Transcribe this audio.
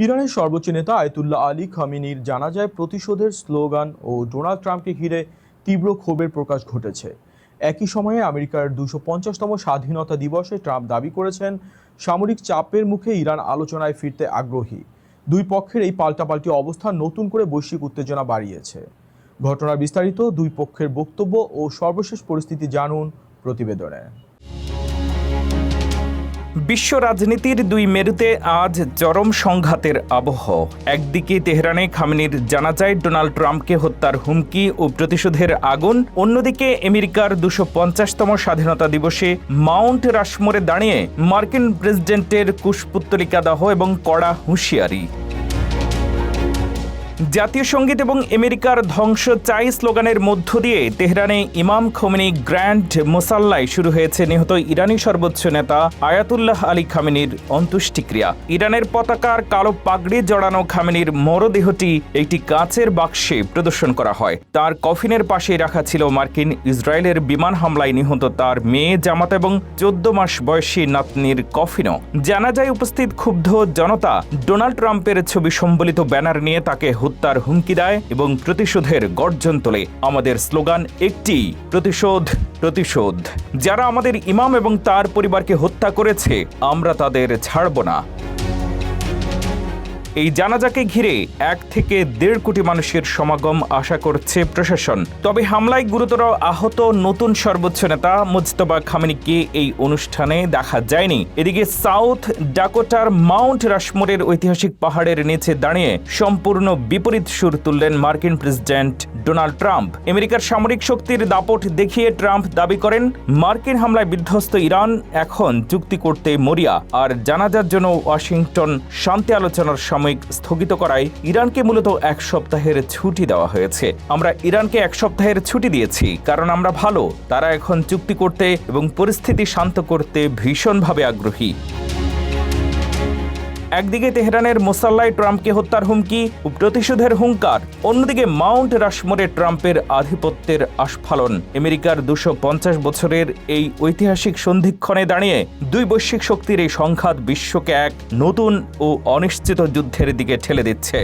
ইরানের সর্বোচ্চ নেতা আয়াতুল্লাহ আলী খামেনির জানাজায় প্রতিশোধের স্লোগান ও ডোনাল্ড ট্রাম্পকে ঘিরে তীব্র ক্ষোভের প্রকাশ ঘটেছে। একই সময়ে আমেরিকার ২৫০তম স্বাধীনতা দিবসে ট্রাম্প দাবি করেছেন সামরিক চাপের মুখে ইরান আলোচনায় ফিরতে আগ্রহী। দুই পক্ষের এই পাল্টাপাল্টি অবস্থান নতুন করে বৈশ্বিক উত্তেজনা বাড়িয়েছে। ঘটনার বিস্তারিত, দুই পক্ষের বক্তব্য ও সর্বশেষ পরিস্থিতি জানুন প্রতিবেদনে। বিশ্ব রাজনীতির দুই মেরুতে আজ চরম সংঘাতের আবহ। একদিকে তেহরানে খামেনির জানাজায় ডোনাল্ড ট্রাম্পকে হত্যার হুমকি ও প্রতিশোধের আগুন, অন্যদিকে আমেরিকার ২৫০তম স্বাধীনতা দিবসে মাউন্ট রাশমোরে দাঁড়িয়ে মার্কিন প্রেসিডেন্টের কুশপুত্তলিকা দাহ এবং কড়া হুঁশিয়ারি। জাতীয় সঙ্গীত এবং আমেরিকার ধ্বংস চাই স্লোগানের মধ্য দিয়ে তেহরানে ইমাম খোমেনি গ্র্যান্ড মুসাল্লায় শুরু হয়েছে নিহত ইরানি সর্বোচ্চ নেতা আয়াতুল্লাহ আলী খামেনির অন্ত্যেষ্টিক্রিয়া। ইরানের পতাকার কালো পাগড়ি জড়ানো খামেনির মরদেহটি একটি কাচের বাক্সে প্রদর্শন করা হয়। তার কফিনের পাশেই রাখা ছিল মার্কিন ইসরায়েলের বিমান হামলায় নিহত তার মেয়ে জামাত এবং ১৪ মাস বয়সী নাতনির কফিনও। জানাজায় উপস্থিত ক্ষুব্ধ জনতা ডোনাল্ড ট্রাম্পের ছবি সম্বলিত ব্যানার নিয়ে তাকে হত্যার হুমকি দেয় এবং প্রতিশোধের গর্জন তোলে। আমাদের স্লোগান একটি, প্রতিশোধ, প্রতিশোধ। যারা আমাদের ইমাম এবং তার পরিবারকে হত্যা করেছে, আমরা তাদের ছাড়ব না। এই জানাজাকে ঘিরে ১ থেকে ১.৫ কোটি মানুষের সমাগম আশা করছে প্রশাসন। তবে হামলায় গুরুতর আহত নতুন সর্বোচ্চ নেতা মুজতবা খামেনিকে এই অনুষ্ঠানে দেখা যায়নি। এদিকে সাউথ ডাকোটার মাউন্ট রাশমোরের ঐতিহাসিক পাহাড়ের নিচে দাঁড়িয়ে সম্পূর্ণ বিপরীত সুর তুললেন মার্কিন প্রেসিডেন্ট ডোনাল্ড ট্রাম্প। আমেরিকার সামরিক শক্তির দাপট দেখিয়ে ট্রাম্প দাবি করেন মার্কিন হামলায় বিধ্বস্ত ইরান এখন চুক্তি করতে মরিয়া, আর জানাজার জন্য ওয়াশিংটন শান্তি আলোচনার স্থগিত করায় ইরানকে মূলত ১ সপ্তাহের ছুটি দেওয়া হয়েছে। আমরা ইরানকে ১ সপ্তাহের ছুটি দিয়েছি কারণ আমরা ভালো। তারা এখন চুক্তি করতে এবং পরিস্থিতি শান্ত করতে ভীষণভাবে আগ্রহী। একদিকে তেহরানের মুসাল্লায় ট্রাম্পকে হত্যার হুমকি ও প্রতিশোধের হুঙ্কার, অন্যদিকে মাউন্ট রাশমোরে ট্রাম্পের আধিপত্যের আস্ফালন। আমেরিকার ২৫০ বছরের এই ঐতিহাসিক সন্ধিক্ষণে দাঁড়িয়ে দুই বৈশ্বিক শক্তির এই সংঘাত বিশ্বকে এক নতুন ও অনিশ্চিত যুদ্ধের দিকে ঠেলে দিচ্ছে।